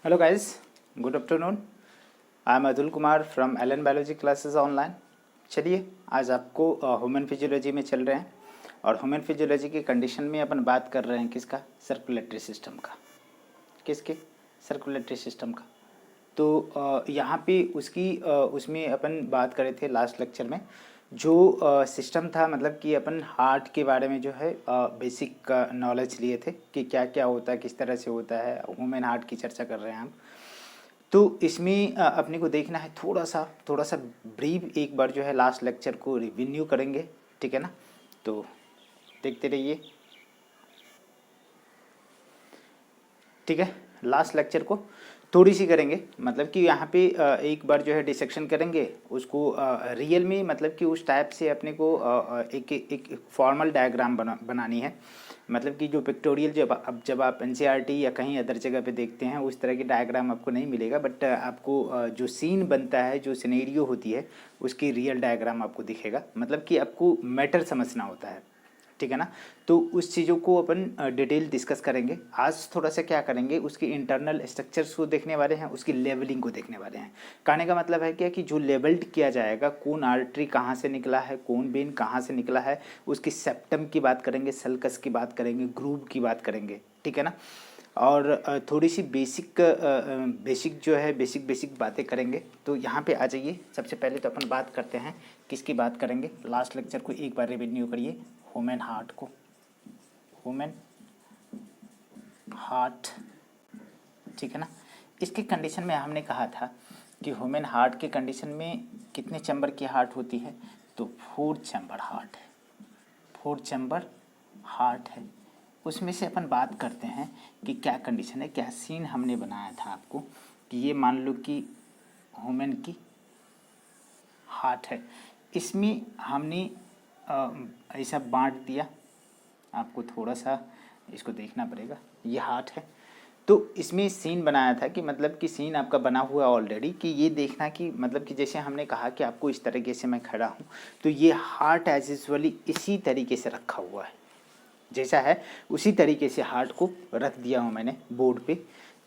Hello guys, good afternoon. I am Atul Kumar from Allen biology classes online. चलिए आज आपको human physiology में चल रहे हैं और ह्यूमन फिजियोलॉजी की कंडीशन में अपन बात कर रहे हैं किसका, सर्कुलेटरी सिस्टम का। किसके? सर्कुलेटरी सिस्टम का। तो यहाँ पे उसमें अपन बात करे थे लास्ट लेक्चर में जो सिस्टम था, मतलब कि अपन हार्ट के बारे में जो है बेसिक नॉलेज लिए थे कि क्या क्या होता है, किस तरह से होता है। ह्यूमन हार्ट की चर्चा कर रहे हैं हम। तो इसमें अपने को देखना है थोड़ा सा ब्रीफ एक बार जो है लास्ट लेक्चर को रिव्यू करेंगे, ठीक है ना। तो देखते रहिए, ठीक है। लास्ट लेक्चर को थोड़ी सी करेंगे, मतलब कि यहाँ पे एक बार जो है डिसेक्शन करेंगे उसको रियल में, मतलब कि उस टाइप से अपने को एक फॉर्मल डायग्राम बनानी है। मतलब कि जो पिक्टोरियल जब आप एनसीईआरटी या कहीं अदर जगह पे देखते हैं उस तरह की डायग्राम आपको नहीं मिलेगा, बट आपको जो सीन बनता है, जो सिनेरियो होती है, उसकी रियल डायग्राम आपको दिखेगा। मतलब कि आपको मैटर समझना होता है, ठीक है ना। तो उस चीज़ों को अपन डिटेल डिस्कस करेंगे। आज थोड़ा सा क्या करेंगे, उसके इंटरनल स्ट्रक्चर्स को देखने वाले हैं, उसकी लेवलिंग को देखने वाले हैं। कहने का मतलब है क्या कि जो लेवल्ड किया जाएगा, कौन आर्टरी कहाँ से निकला है, कौन वेन कहाँ से निकला है, उसकी सेप्टम की बात करेंगे, सल्कस की बात करेंगे, ग्रूव की बात करेंगे, ठीक है ना। और थोड़ी सी बेसिक जो है बेसिक बातें करेंगे। तो यहाँ पे आ जाइए। सबसे पहले तो अपन बात करते हैं, किसकी बात करेंगे। लास्ट लेक्चर को एक बार रिव्यू करिए, ह्यूमन हार्ट को। ह्यूमन हार्ट, ठीक है ना। इसके कंडीशन में हमने कहा था कि ह्यूमन हार्ट के कंडीशन में कितने चैम्बर की हार्ट होती है, तो 4 चैम्बर हार्ट है। 4 चैम्बर हार्ट है। उसमें से अपन बात करते हैं कि क्या कंडीशन है, क्या सीन हमने बनाया था आपको कि ये मान लो कि ह्यूमन की हार्ट है। इसमें हमने ऐसा बांट दिया, आपको थोड़ा सा इसको देखना पड़ेगा। ये हार्ट है, तो इसमें सीन बनाया था कि मतलब कि सीन आपका बना हुआ है ऑलरेडी, कि ये देखना कि मतलब कि जैसे हमने कहा कि आपको इस तरीके से मैं खड़ा हूँ, तो ये हार्ट एज यूजुअली इसी तरीके से रखा हुआ है, जैसा है उसी तरीके से हार्ट को रख दिया हूँ मैंने बोर्ड पे।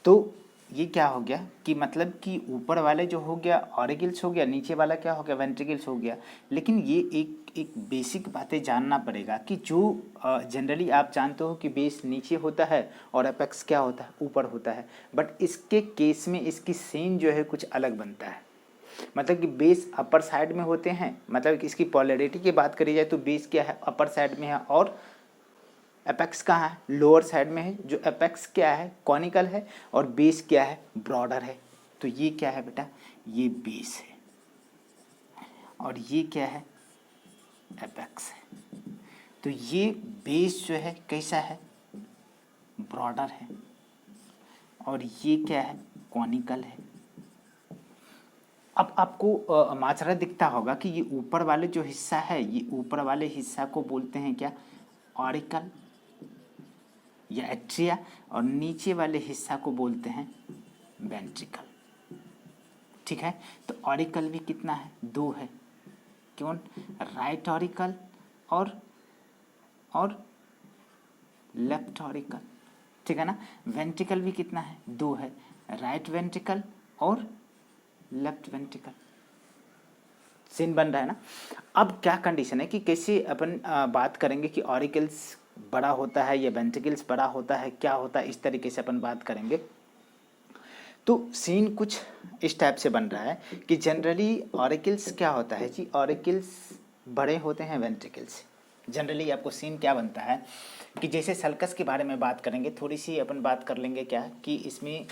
तो ये क्या हो गया कि मतलब कि ऊपर वाले जो हो गया ऑरिकल्स हो गया, नीचे वाला क्या हो गया, वेंट्रिकल्स हो गया। लेकिन ये एक बेसिक बातें जानना पड़ेगा कि जो जनरली आप जानते हो कि बेस नीचे होता है और एपेक्स क्या होता है, ऊपर होता है। बट इसके केस में इसकी सीन जो है कुछ अलग बनता है। मतलब कि बेस अपर साइड में होते हैं, मतलब कि इसकी पोलैरिटी की बात करी जाए तो बेस क्या है, अपर साइड में है, और एपेक्स कहाँ है, लोअर साइड में है। जो एपेक्स क्या है, कॉनिकल है, और बेस क्या है, ब्रॉडर है। तो ये क्या है बेटा, ये बेस है, और ये क्या है, एपेक्स है। तो ये बेस जो है कैसा है, ब्रॉडर है, और ये क्या है, कॉनिकल है। अब आपको मात्रा दिखता होगा कि ये ऊपर वाले जो हिस्सा है, ये ऊपर वाले हिस्सा को बोलते हैं क्या, ऑरिकल या एट्रिया, और नीचे वाले हिस्सा को बोलते हैं वेंट्रिकल, ठीक है। तो ऑरिकल भी कितना है, 2 है। कौन, राइट ऑरिकल और लेफ्ट ऑरिकल, ठीक है ना। वेंट्रिकल भी कितना है, 2 है, राइट वेंट्रिकल और लेफ्ट वेंट्रिकल। सीन बन रहा है ना। अब क्या कंडीशन है कि कैसे अपन बात करेंगे कि ऑरिकल्स बड़ा होता है या वेंट्रिकल्स बड़ा होता है, क्या होता है, इस तरीके से अपन बात करेंगे। तो सीन कुछ इस टाइप से बन रहा है कि जनरली ऑरिकल्स क्या होता है जी, ऑरिकल्स बड़े होते हैं वेंट्रिकल्स से। जनरली आपको सीन क्या बनता है कि जैसे सल्कस के बारे में बात करेंगे, थोड़ी सी अपन बात कर लेंगे क्या कि इसमें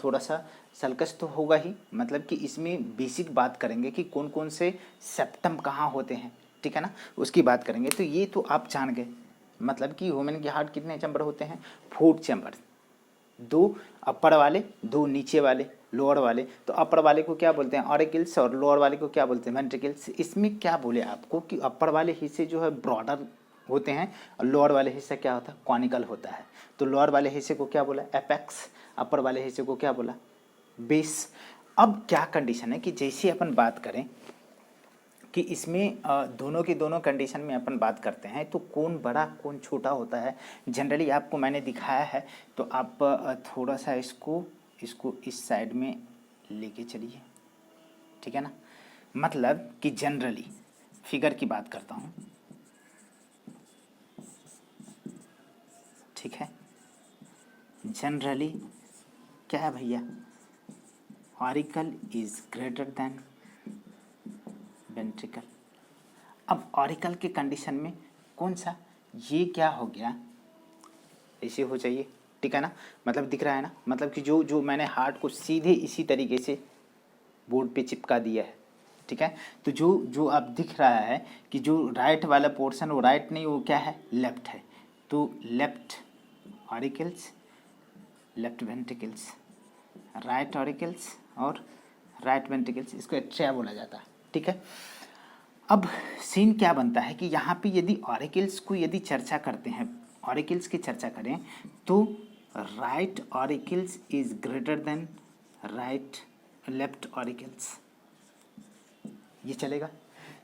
थोड़ा सा सल्कस तो होगा ही, मतलब कि इसमें बेसिक बात करेंगे कि कौन कौन से सेप्टम कहाँ होते हैं, ठीक है ना, उसकी बात करेंगे। तो ये तो आप जान गए, मतलब कि ह्यूमन के हार्ट कितने चैम्बर होते हैं, 4 चैम्बर। 2 अपर वाले, 2 नीचे वाले, लोअर वाले। तो अपर वाले को क्या बोलते हैं, ऑरिकल्स, और लोअर वाले को क्या बोलते हैं, वेंट्रिकल्स। इसमें क्या बोले आपको कि अपर वाले हिस्से जो है ब्रॉडर होते हैं और लोअर वाले हिस्सा क्या होता है, कॉनिकल होता है। तो लोअर वाले हिस्से को क्या बोला, एपेक्स, अपर वाले हिस्से को क्या बोला, बेस। अब क्या कंडीशन है कि जैसे अपन बात करें कि इसमें दोनों की दोनों कंडीशन में अपन बात करते हैं तो कौन बड़ा कौन छोटा होता है, जनरली आपको मैंने दिखाया है। तो आप थोड़ा सा इसको इसको इस साइड में लेके चलिए, ठीक है ना। मतलब कि जनरली फिगर की बात करता हूँ, ठीक है। जनरली क्या है भैया, auricle is greater than ventricle. अब ऑरिकल के कंडीशन में कौन सा, ये क्या हो गया, ऐसे हो चाहिए, ठीक है ना। मतलब दिख रहा है ना, मतलब कि जो मैंने हार्ट को सीधे इसी तरीके से बोर्ड पे चिपका दिया है, ठीक है। तो जो अब दिख रहा है कि जो राइट वाला पोर्शन वो राइट नहीं, वो क्या है, लेफ्ट है। तो left auricles, left ventricles, right auricles और राइट वेंट्रिकल्स, इसको एट्रिया बोला जाता है, ठीक है। अब सीन क्या बनता है कि यहाँ पे यदि ऑरिकल्स को यदि चर्चा करते हैं, ऑरिकल्स की चर्चा करें तो right auricles is greater then right left auricles, ये चलेगा।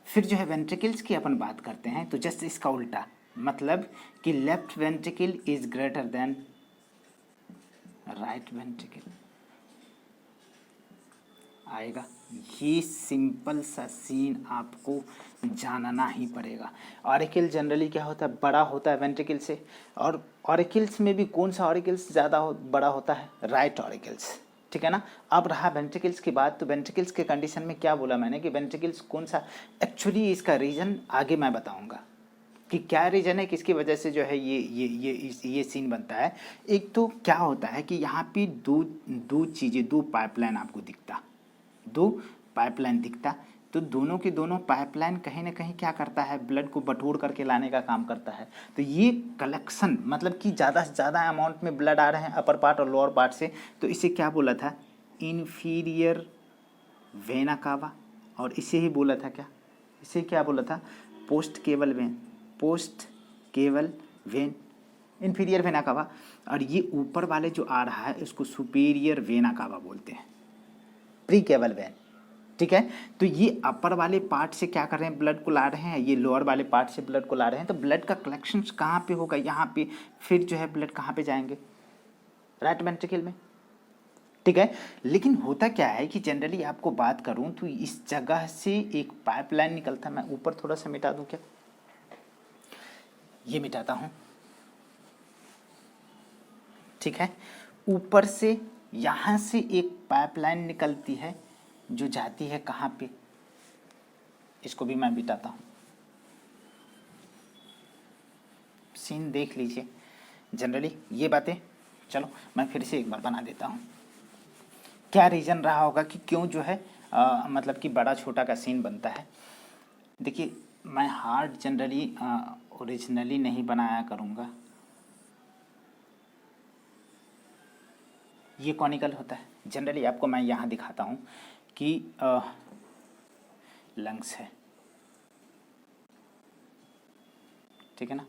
फिर जो है वेंट्रिकल्स की अपन बात करते हैं तो जस्ट इसका उल्टा, मतलब कि left ventricle is greater then right ventricle आएगा। ये सिंपल सा सीन आपको जानना ही पड़ेगा। ऑरिकल जनरली क्या होता है, बड़ा होता है वेंट्रिकल से, और ऑरिकल्स में भी कौन सा ऑरिकल्स ज़्यादा बड़ा होता है, राइट ऑरिकल्स, ठीक है ना। अब रहा वेंट्रिकल्स की बात, तो वेंट्रिकल्स के कंडीशन में क्या बोला मैंने कि वेंट्रिकल्स कौन सा, एक्चुअली इसका रीज़न आगे मैं बताऊँगा कि क्या रीज़न है, किसकी वजह से जो है ये सीन बनता है। एक तो क्या होता है कि यहाँ पे दो चीज़ें, दो पाइपलाइन आपको दिखता, दो पाइपलाइन दिखता, तो दोनों के दोनों पाइपलाइन कहीं ना कहीं क्या करता है, ब्लड को बटोर करके लाने का काम करता है। तो ये कलेक्शन, मतलब कि ज़्यादा से ज़्यादा अमाउंट में ब्लड आ रहे हैं अपर पार्ट और लोअर पार्ट से, तो इसे क्या बोला था, इन्फीरियर वेना कावा, और इसे ही बोला था क्या, इसे क्या बोला था, पोस्ट केवल वेन, पोस्ट केवल वेन, इन्फीरियर वेना कावा। और ये ऊपर वाले जो आ रहा है इसको सुपीरियर वेना कावा बोलते हैं, प्री केवल वेन, ठीक है। तो ये अपर वाले पार्ट से क्या कर रहे हैं, ब्लड को ला रहे हैं, ये लोअर वाले पार्ट से ब्लड को ला रहे हैं। तो ब्लड का कलेक्शन कहाँ पे होगा, यहाँ पे, फिर जो है ब्लड कहाँ पे जाएंगे, राइट वेंट्रिकल में, ठीक है। लेकिन होता क्या है कि जनरली आपको बात करूं तो इस जगह से एक पाइपलाइन निकलता है, मैं ऊपर थोड़ा सा मिटा दूं क्या, ये मिटाता हूं, ठीक है। ऊपर से यहां से एक पाइपलाइन निकलती है जो जाती है कहाँ पे, इसको भी मैं मिटाता हूं, सीन देख लीजिए जनरली ये बातें। चलो मैं फिर से एक बार बना देता हूँ, क्या रीज़न रहा होगा कि क्यों जो है मतलब कि बड़ा छोटा का सीन बनता है। देखिए मैं हार्ट जनरली ओरिजिनली नहीं बनाया करूँगा, ये कॉनिकल होता है जनरली, आपको मैं यहाँ दिखाता हूँ कि लंग्स है, ठीक है ना।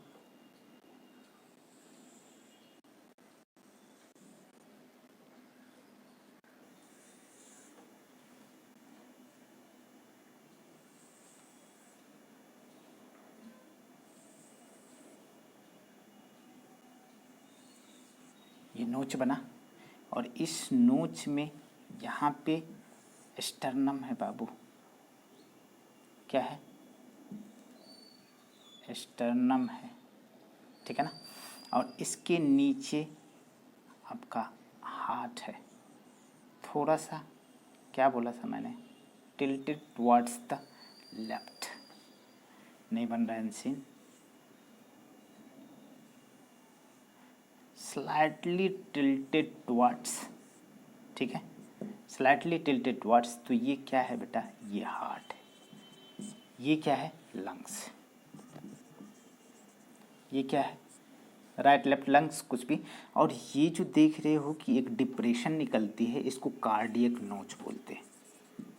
ये नोच बना, और इस नोच में यहाँ पे स्टर्नम है बाबू, क्या है, स्टर्नम है, ठीक है ना। और इसके नीचे आपका हार्ट है, थोड़ा सा क्या बोला था मैंने, टिल्टेड टुवर्ड्स द लेफ्ट, नहीं बन रहा है सीन, स्लाइटली टिल्टेड टुवर्ड्स, ठीक है, स्लाइटली टिल्टेड टुवर्ड्स। तो ये क्या है बेटा, ये हार्ट है, ये क्या है, लंग्स, ये क्या है, राइट लेफ्ट लंग्स कुछ भी। और ये जो देख रहे हो कि एक डिप्रेशन निकलती है, इसको कार्डियक नोच बोलते हैं,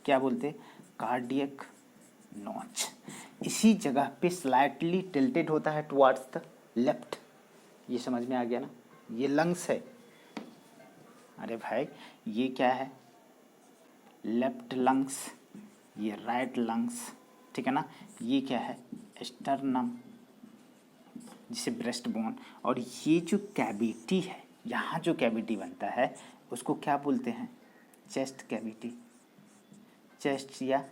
क्या बोलते हैं, कार्डियक नोच। इसी जगह पे स्लाइटली टिल्टेड होता है टुवर्ड्स द लेफ्ट, ये समझ में आ गया ना, ये लंग्स है। अरे भाई ये क्या है, लेफ्ट लंग्स, ये राइट लंग्स, ठीक है ना। ये क्या है, स्टर्नम, जिसे ब्रेस्ट बोन। और ये जो कैविटी है, यहाँ जो कैविटी बनता है उसको क्या बोलते हैं? चेस्ट कैविटी, चेस्ट या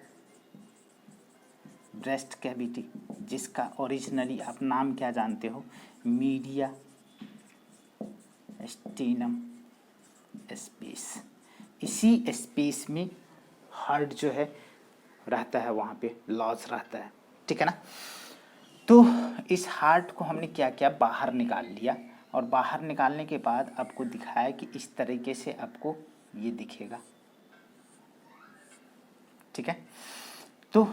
ब्रेस्ट कैविटी, जिसका ओरिजिनली आप नाम क्या जानते हो? Media stannum space. इसी स्पेस में हार्ट जो है रहता है, वहाँ पे लॉज रहता है, ठीक है ना। तो इस हार्ट को हमने क्या किया, बाहर निकाल लिया, और बाहर निकालने के बाद आपको दिखाया कि इस तरीके से आपको ये दिखेगा, ठीक है। तो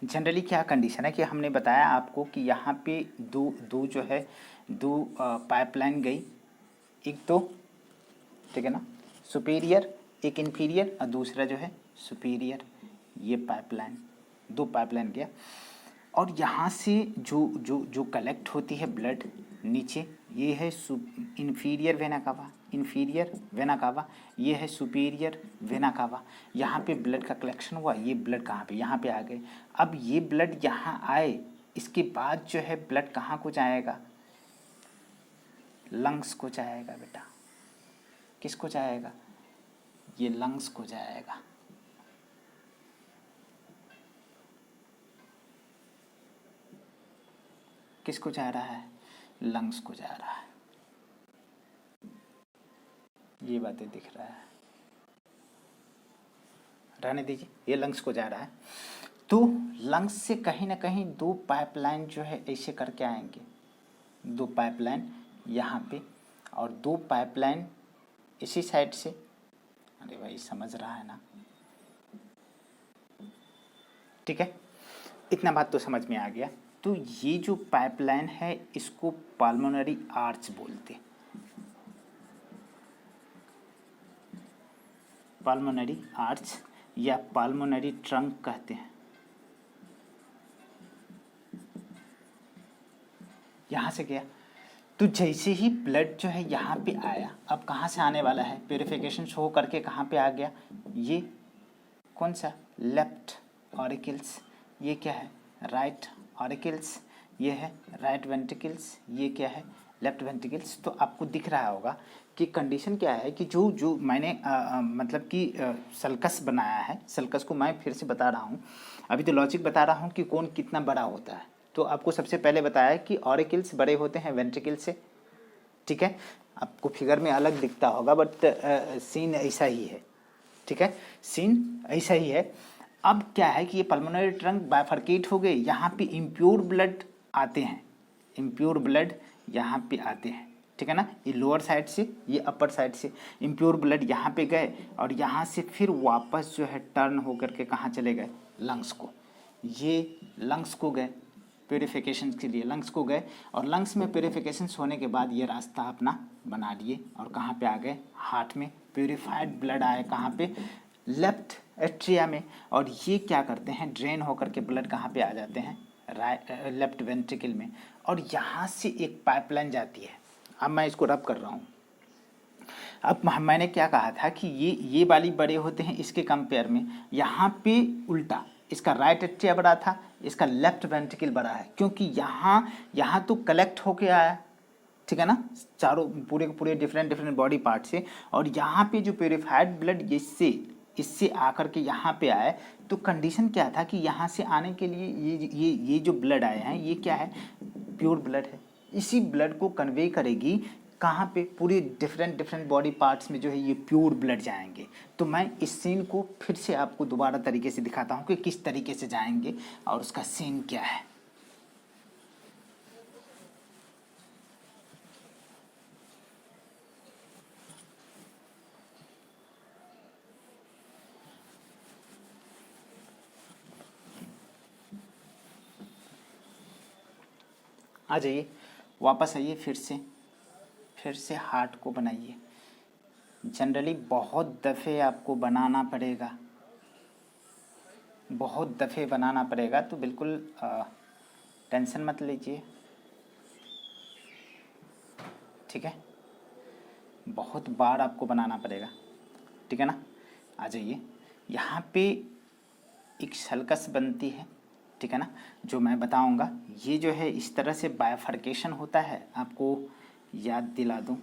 जनरली क्या कंडीशन है कि हमने बताया आपको कि यहाँ पे दो जो है दो पाइपलाइन गई, एक तो, ठीक है ना, सुपीरियर, एक इन्फीरियर और दूसरा जो है सुपीरियर। ये पाइपलाइन, दो पाइपलाइन गया, और यहाँ से जो जो जो कलेक्ट होती है ब्लड नीचे, ये है inferior vena cava, inferior vena cava, ये है सुपीरियर वेना कावा। यहाँ पे ब्लड का कलेक्शन हुआ, ये ब्लड कहाँ पे, यहाँ पे आ गए। अब ये ब्लड यहाँ आए, इसके बाद जो है ब्लड कहाँ को जाएगा? लंग्स को जाएगा बेटा। किसको जाएगा? ये लंग्स को जाएगा। किसको जा रहा है? लंग्स को जा रहा है। ये बातें दिख रहा है, रहने दीजिए, ये लंग्स को जा रहा है। तो लंग्स से कहीं ना कहीं दो पाइपलाइन जो है ऐसे करके आएंगे, दो पाइपलाइन यहाँ पे और दो पाइपलाइन इसी साइड से। अरे भाई समझ रहा है ना, ठीक है, इतना बात तो समझ में आ गया। तो ये जो पाइपलाइन है इसको पाल्मोनरी आर्च बोलते हैं, पाल्मोनरी आर्च या पाल्मोनरी ट्रंक कहते हैं। यहाँ से गया, तो जैसे ही ब्लड जो है यहाँ पे आया, अब कहाँ से आने वाला है? प्यूरिफिकेशन शो करके कहाँ पे आ गया? ये कौन सा? Left auricles. ये क्या है? Right auricles. ये है राइट वेंट्रिकल्स। ये क्या है? Left ventricles. तो आपको दिख रहा होगा कि कंडीशन क्या है कि जो जो मैंने मतलब कि सल्कस बनाया है, सल्कस को मैं फिर से बता रहा हूँ, अभी तो लॉजिक बता रहा हूँ कि कौन कितना बड़ा होता है। तो आपको सबसे पहले बताया कि ऑरिकल्स बड़े होते हैं वेंट्रिकल से, ठीक है। आपको फिगर में अलग दिखता होगा बट सीन ऐसा ही है, ठीक है, सीन ऐसा ही है। अब क्या है कि ये पल्मोनरी ट्रंक बाइफरकेट हो गए, यहाँ पे इम्प्योर ब्लड आते हैं, इम्प्योर ब्लड यहाँ पे आते हैं, ठीक है ना। ये लोअर साइड से, ये अपर साइड से इम्प्योर ब्लड यहाँ पे गए, और यहाँ से फिर वापस जो है टर्न होकर के कहाँ चले गए? लंग्स को। ये लंग्स को गए प्योरीफिकेशन के लिए, लंग्स को गए, और लंग्स में प्योरीफिकेशन होने के बाद ये रास्ता अपना बना लिए और कहाँ पे आ गए? हार्ट में। प्योरीफाइड ब्लड आए कहाँ पे? लेफ्ट एट्रिया में। और ये क्या करते हैं? ड्रेन होकर के ब्लड कहाँ पे आ जाते हैं? लेफ्ट वेंट्रिकल में। और यहाँ से एक पाइपलाइन जाती है। अब मैं इसको रब कर रहा हूँ। अब मैंने क्या कहा था कि ये वाली बड़े होते हैं इसके कंपेयर में, यहाँ पे उल्टा, इसका राइट एट्रिया बड़ा था, इसका लेफ्ट वेंट्रिकल बड़ा है, क्योंकि यहाँ तो कलेक्ट होके आया, ठीक है ना, चारों पूरे डिफरेंट बॉडी पार्ट से, और यहाँ पे जो प्योरीफाइड ब्लड इससे आकर के यहाँ पे आए। तो कंडीशन क्या था कि यहाँ से आने के लिए ये जो ब्लड आए हैं ये क्या है? प्योर ब्लड है। इसी ब्लड को कन्वे करेगी कहाँ पे? पूरे डिफरेंट बॉडी पार्ट्स में जो है ये प्योर ब्लड जाएंगे। तो मैं इस सीन को फिर से आपको दोबारा तरीके से दिखाता हूँ कि किस तरीके से जाएंगे और उसका सीन क्या है। आ जाइए, वापस आइए, फिर से हार्ट को बनाइए। जनरली बहुत दफ़े आपको बनाना पड़ेगा, बहुत दफ़े बनाना पड़ेगा, तो बिल्कुल टेंशन मत लीजिए, ठीक है। बहुत बार आपको बनाना पड़ेगा, ठीक है ना। आ जाइए, यहाँ पे एक सल्कस बनती है, ठीक है ना, जो मैं बताऊंगा। ये जो है इस तरह से बाइफर्केशन होता है, आपको याद दिला दूं।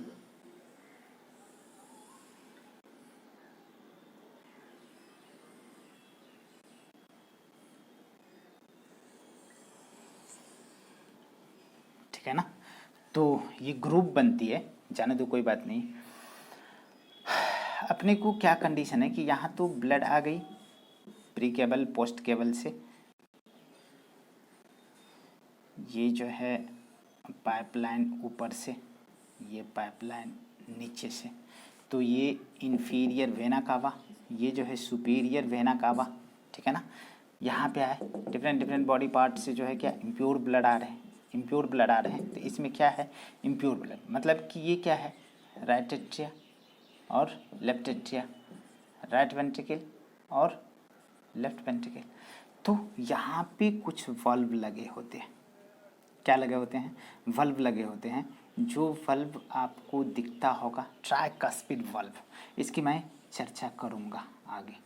है ना। तो ये ग्रुप बनती है, जाने दो कोई बात नहीं। अपने को क्या कंडीशन है कि यहाँ तो ब्लड आ गई प्री केबल पोस्ट केबल से, ये जो है पाइपलाइन ऊपर से, ये पाइपलाइन नीचे से, तो ये इंफीरियर वेना कावा, ये जो है सुपीरियर वेना कावा, ठीक है ना। यहाँ पे आए डिफरेंट डिफरेंट बॉडी पार्ट से जो है क्या इम्प्योर ब्लड आ रहे हैं, इम्प्योर ब्लड आ रहे हैं। तो इसमें क्या है इम्प्योर ब्लड, मतलब कि ये क्या है राइट एट्रिया और लेफ्ट एट्रिया, राइट वेंट्रिकल और लेफ्ट वेंट्रिकल। तो यहाँ पे कुछ वल्व लगे होते हैं, क्या लगे होते हैं वल्व लगे होते हैं। जो वल्व आपको दिखता होगा ट्राइकस्पिड वल्व, इसकी मैं चर्चा करूँगा आगे।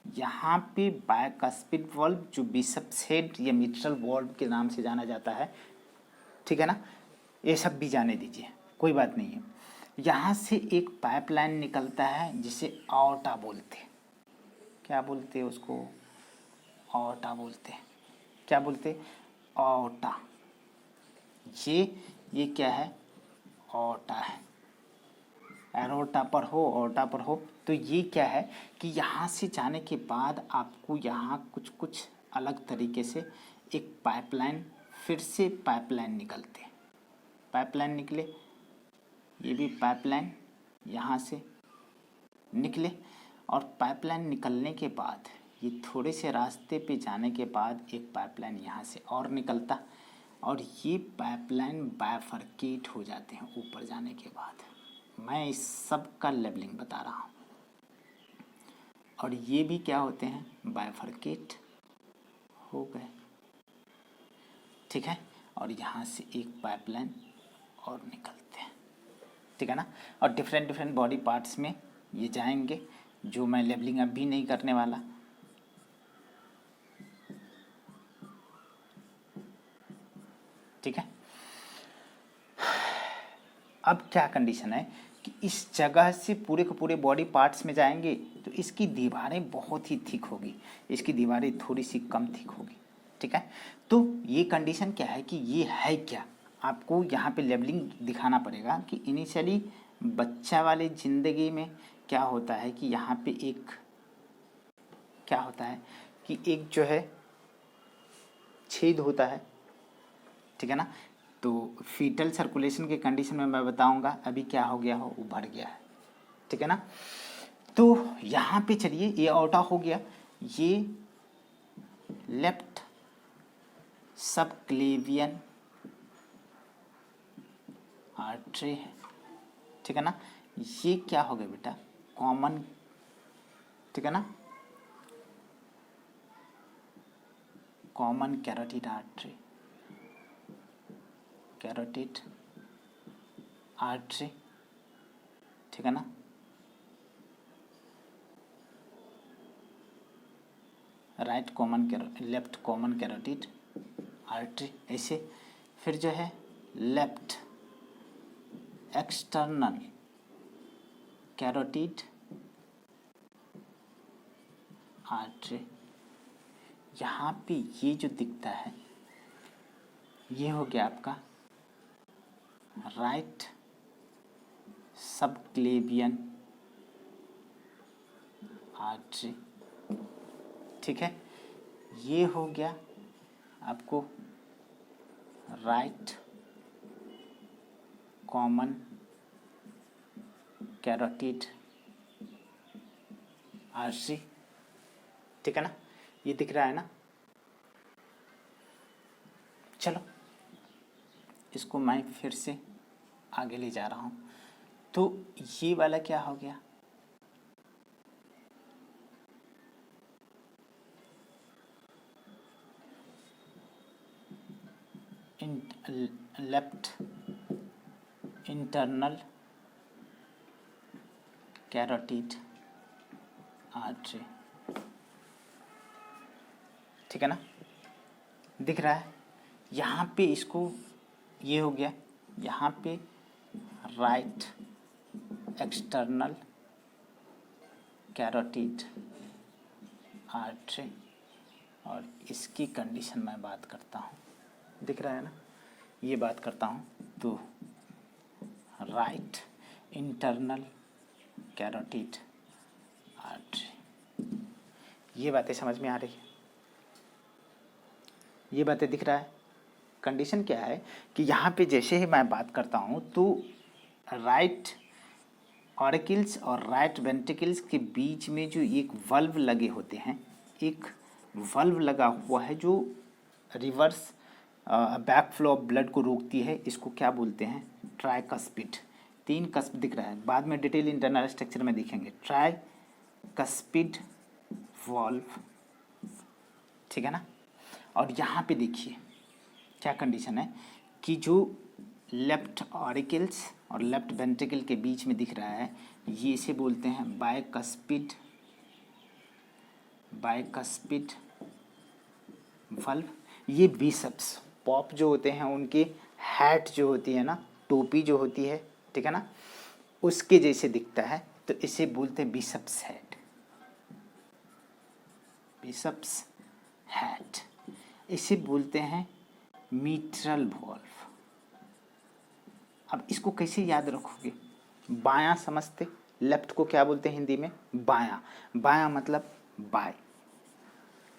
यहाँ पे बाइकस्पिड वल्व जो बिशप्स हेड या मिट्रल वल्व के नाम से जाना जाता है, ठीक है ना, ये सब भी जाने दीजिए कोई बात नहीं है। यहाँ से एक पाइपलाइन निकलता है जिसे ऑर्टा बोलते हैं, क्या बोलते हैं उसको ऑर्टा बोलते हैं, क्या बोलते ऑर्टा। ये क्या है ऑर्टा है, एरोटा पर हो ऑर्टा पर हो। तो ये क्या है कि यहाँ से जाने के बाद आपको यहाँ कुछ कुछ अलग तरीके से एक पाइपलाइन, फिर से पाइपलाइन निकलते, पाइपलाइन निकले, ये भी पाइपलाइन यहाँ से निकले, और पाइपलाइन निकलने के बाद ये थोड़े से रास्ते पे जाने के बाद एक पाइपलाइन यहाँ से और निकलता, और ये पाइपलाइन बाइफरकेट हो जाते हैं ऊपर जाने के बाद। मैं इस सब का लेबलिंग बता रहा हूँ। और ये भी क्या होते हैं बाइफरकेट हो गए, ठीक है। और यहाँ से एक पाइपलाइन और निकलते हैं, ठीक है ना। और डिफरेंट डिफरेंट बॉडी पार्ट्स में ये जाएंगे, जो मैं लेबलिंग अब भी नहीं करने वाला। ठीक है। अब क्या कंडीशन है कि इस जगह से पूरे के पूरे बॉडी पार्ट्स में जाएंगे तो इसकी दीवारें बहुत ही थिक होगी, इसकी दीवारें थोड़ी सी कम थिक होगी, ठीक है। तो ये कंडीशन क्या है कि ये है क्या, आपको यहाँ पे लेबलिंग दिखाना पड़ेगा कि इनिशियली बच्चा वाले ज़िंदगी में क्या होता है कि यहाँ पे एक क्या होता है कि एक जो है छेद होता है, ठीक है ना। तो फीटल सर्कुलेशन के कंडीशन में मैं बताऊंगा, अभी क्या हो गया हो वो भर गया है, ठीक है ना। तो यहाँ पे चलिए ये ऑर्टा हो गया, ये लेफ्ट सब क्लेवियन आर्टरी है, ठीक है ना। ये क्या हो गया बेटा कॉमन, ठीक है ना, common carotid artery, carotid artery, ठीक है ना। Right common left common carotid artery ऐसे। फिर जो है लेफ्ट एक्सटर्नल कैरोटिड आर्टरी। यहाँ पे ये जो दिखता है ये हो गया आपका राइट सबक्लेवियन आर्टरी, ठीक है। ये हो गया आपको राइट कॉमन कैरोटिड आर्टरी, ठीक है ना। ये दिख रहा है ना। चलो इसको मैं फिर से आगे ले जा रहा हूँ। तो ये वाला क्या हो गया लेफ्ट इंटरनल कैरोटिड आर्टरी, ठीक है ना, दिख रहा है। यहाँ पे इसको ये हो गया, यहाँ पे राइट एक्सटर्नल कैरोटिड आर्टरी, और इसकी कंडीशन मैं बात करता हूँ, दिख रहा है ना। ये बात करता हूँ तो राइट इंटरनल कैरोटिड आर्टरी, ये बातें समझ में आ रही है, ये बातें दिख रहा है। कंडीशन क्या है कि यहाँ पे जैसे ही मैं बात करता हूँ तो राइट ऑरिकल्स और राइट वेंट्रिकल्स के बीच में जो एक वल्व लगे होते हैं, एक वल्व लगा हुआ है जो reverse back flow of blood को रोकती है, इसको क्या बोलते हैं? ट्राइकस्पिड। 3 कस्प दिख रहा है, बाद में डिटेल इंटरनल स्ट्रक्चर में देखेंगे। ट्राइकस्पिड वॉल्व, ठीक है ना। और यहाँ पे देखिए क्या कंडीशन है कि जो लेफ्ट ऑरिकल्स और लेफ्ट वेंट्रिकल के बीच में दिख रहा है, ये इसे बोलते हैं बाइकस्पिड वल्व। ये बिशप्स पॉप जो होते हैं उनकी हैट जो होती है ना, टोपी जो होती है, ठीक है ना, उसके जैसे दिखता है, तो इसे बोलते हैं बिशप्स हैट, बिशप्स हैट। इसे बोलते हैं मिट्रल वॉल्व। अब इसको कैसे याद रखोगे? बायां समझते, लेफ्ट को क्या बोलते हैं हिंदी में? बायां। बायां मतलब बाय,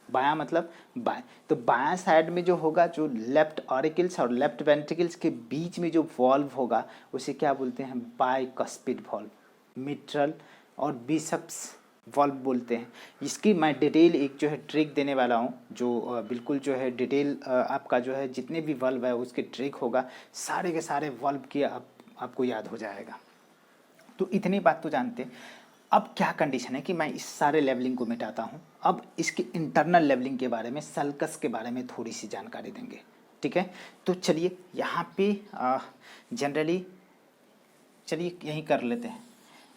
बायां मतलब बाय। तो बायां साइड में जो होगा, जो लेफ्ट ऑरिकल्स और लेफ्ट वेंट्रिकल्स के बीच में जो वॉल्व होगा, उसे क्या बोलते हैं? बाइकस्पिड वॉल्व, मिट्रल और बिशप्स वॉल्व बोलते हैं। इसकी मैं डिटेल एक जो है ट्रिक देने वाला हूँ, जो बिल्कुल जो है डिटेल आपका जो है जितने भी वॉल्व है उसकी ट्रिक होगा, सारे के सारे वॉल्व की आपको याद हो जाएगा। तो इतनी बात तो जानते हैं। अब क्या कंडीशन है कि मैं इस सारे लेवलिंग को मिटाता हूँ, अब इसके इंटरनल लेवलिंग के बारे में, सल्कस के बारे में थोड़ी सी जानकारी देंगे, ठीक है। तो चलिए यहाँ पे जनरली चलिए यहीं कर लेते हैं।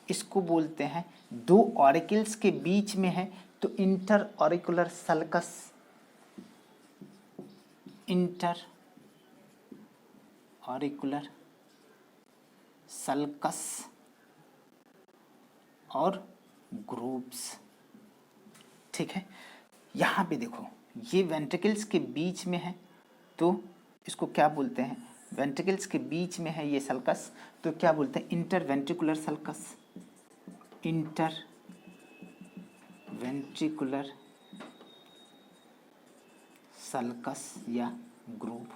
इसको बोलते हैं, 2 ऑरिकल्स के बीच में है तो inter auricular sulcus, inter auricular sulcus और ग्रूव्स, ठीक है। यहाँ पे देखो, ये वेंट्रिकल्स के बीच में है तो इसको क्या बोलते हैं? वेंट्रिकल्स के बीच में है ये सल्कस, तो क्या बोलते हैं? Inter ventricular sulcus, inter ventricular sulcus या ग्रूव।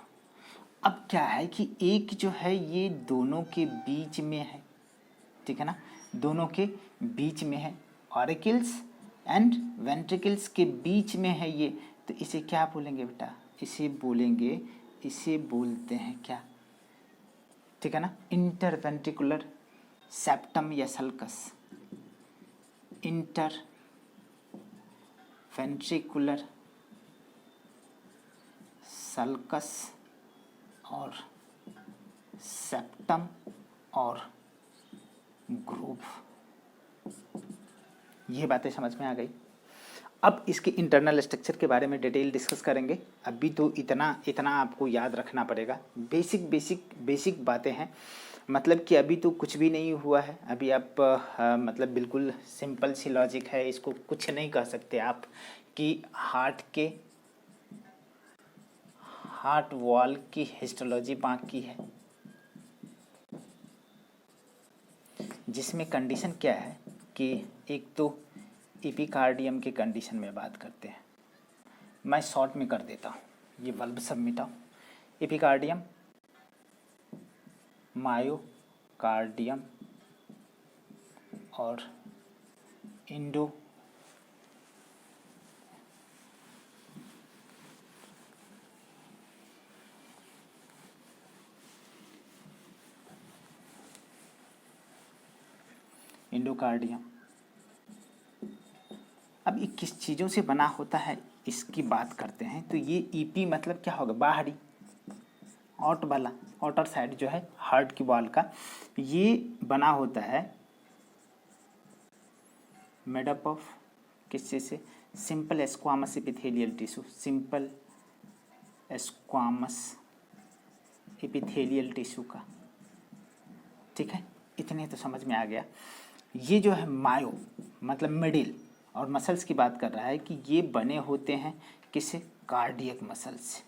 अब क्या है कि एक जो है ये दोनों के बीच में है, ठीक है ना, दोनों के बीच में है, ऑरिकल्स एंड वेंट्रिकल्स के बीच में है ये, तो इसे क्या बोलेंगे बेटा? इसे बोलेंगे, इसे बोलते हैं क्या? ठीक है ना, इंटर वेंट्रिकुलर सेप्टम या सल्कस, इंटर वेंट्रिकुलर सल्कस और सेप्टम और ग्रूव। ये बातें समझ में आ गई। अब इसके इंटरनल स्ट्रक्चर के बारे में डिटेल डिस्कस करेंगे। अभी तो इतना आपको याद रखना पड़ेगा, बेसिक बातें हैं, मतलब कि अभी तो कुछ भी नहीं हुआ है। अभी आप मतलब बिल्कुल सिंपल सी लॉजिक है, इसको कुछ नहीं कह सकते आप कि हार्ट वॉल की हिस्टोलॉजी बाकी है, जिसमें कंडीशन क्या है कि एक तो एपिकार्डियम के कंडीशन में बात करते हैं। मैं शॉर्ट में कर देता हूँ, ये बल्ब सब मिटाओ। एपिकार्डियम, मायोकार्डियम और इंडोकार्डियम। अब ये किस चीज़ों से बना होता है इसकी बात करते हैं। तो ये ईपी मतलब क्या होगा? बाहरी, आउट वाला, आउटर साइड जो है हार्ट की वॉल का, ये बना होता है मेडअप ऑफ किस चीज़ से? Simple squamous epithelial tissue, simple squamous epithelial tissue का, ठीक है। इतने तो समझ में आ गया। ये जो है मायो मतलब मिडिल और मसल्स की बात कर रहा है कि ये बने होते हैं किससे? कार्डियक मसल्स से,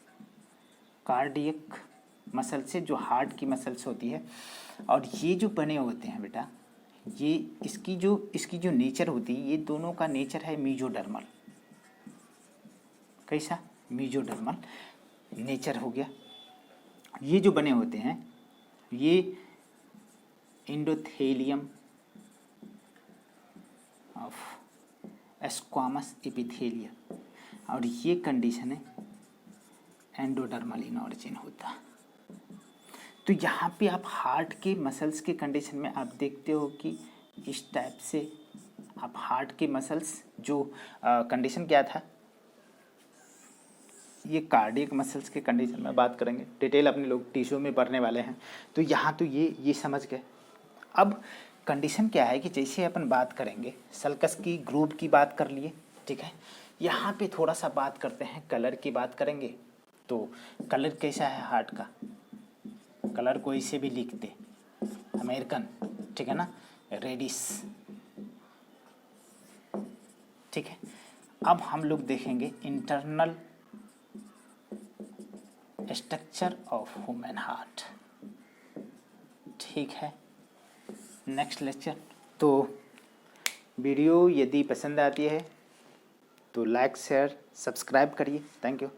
कार्डियक मसल से जो हार्ट की मसल्स होती है। और ये जो बने होते हैं बेटा, ये इसकी जो नेचर होती है, ये दोनों का नेचर है मीजोडर्मल। कैसा? मीजोडर्मल नेचर हो गया। ये जो बने होते हैं ये एंडोथेलियम ऑफ स्क्वामस एपिथेलियम, और ये कंडीशन है एंडोडर्मल इन ऑरिजिन होता। तो यहाँ पे आप हार्ट के मसल्स के कंडीशन में आप देखते हो कि इस टाइप से आप हार्ट के मसल्स जो कंडीशन क्या था, ये कार्डियक मसल्स के कंडीशन में बात करेंगे, डिटेल अपने लोग टिश्यू में पढ़ने वाले हैं। तो यहाँ तो ये समझ गए। अब कंडीशन क्या है कि जैसे अपन बात करेंगे सल्कस की, ग्रूव की बात कर लिए, ठीक है। यहाँ पे थोड़ा सा बात करते हैं, कलर की बात करेंगे। तो कलर कैसा है हार्ट का? कलर को इसे भी लिखते अमेरिकन, ठीक है ना, रेडिश, ठीक है। अब हम लोग देखेंगे internal structure of human heart, ठीक है। Next lecture. तो वीडियो यदि पसंद आती है तो लाइक शेयर सब्सक्राइब करिए। Thank you.